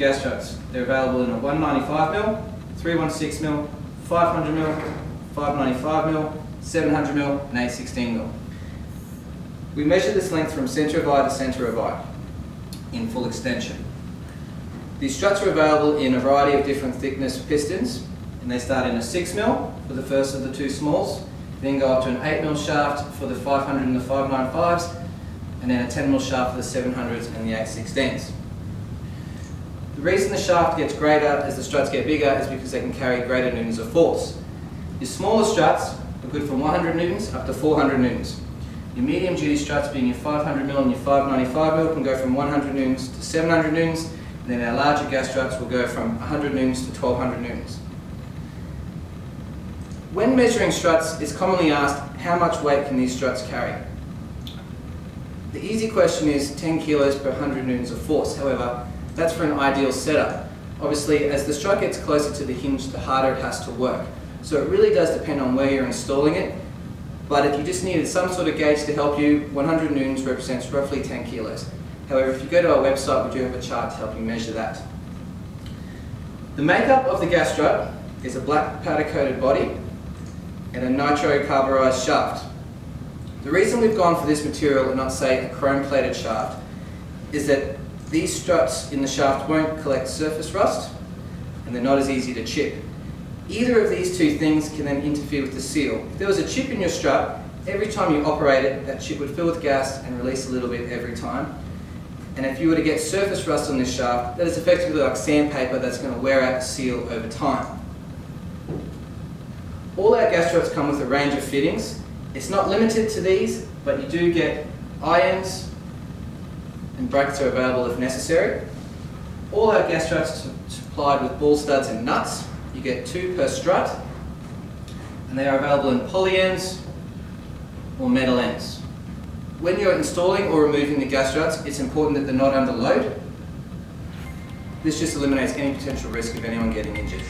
gas struts. They're available in a 195mm, 316mm, 500mm, 595mm, 700mm and 816mm. We measure this length from centre of eye to centre of eye in full extension. These struts are available in a variety of different thickness pistons, and they start in a 6mm for the first of the two smalls, then go up to an 8mm shaft for the 500 and the 595s, and then a 10mm shaft for the 700s and the 816s. The reason the shaft gets greater as the struts get bigger is because they can carry greater newtons of force. Your smaller struts are good from 100 newtons up to 400 newtons. Your medium duty struts, being your 500mm and your 595mm, can go from 100 newtons to 700 newtons, and then our larger gas struts will go from 100 newtons to 1200 newtons. When measuring struts, it's commonly asked, how much weight can these struts carry? The easy question is 10 kilos per 100 newtons of force. However, that's for an ideal setup. Obviously, as the strut gets closer to the hinge, the harder it has to work. So it really does depend on where you're installing it. But if you just needed some sort of gauge to help you, 100 newtons represents roughly 10 kilos. However, if you go to our website, we do have a chart to help you measure that. The makeup of the gas strut is a black powder-coated body and a nitro-carburized shaft. The reason we've gone for this material and not, say, a chrome-plated shaft is that these struts in the shaft won't collect surface rust and they're not as easy to chip. Either of these two things can then interfere with the seal. If there was a chip in your strut, every time you operate it, that chip would fill with gas and release a little bit every time. And if you were to get surface rust on this shaft, that is effectively like sandpaper that's going to wear out the seal over time. All our gas struts come with a range of fittings. It's not limited to these, but you do get irons and brackets are available if necessary. All our gas struts are supplied with ball studs and nuts. You get 2 per strut, and they are available in poly ends or metal ends. When you're installing or removing the gas struts, it's important that they're not under load. This just eliminates any potential risk of anyone getting injured.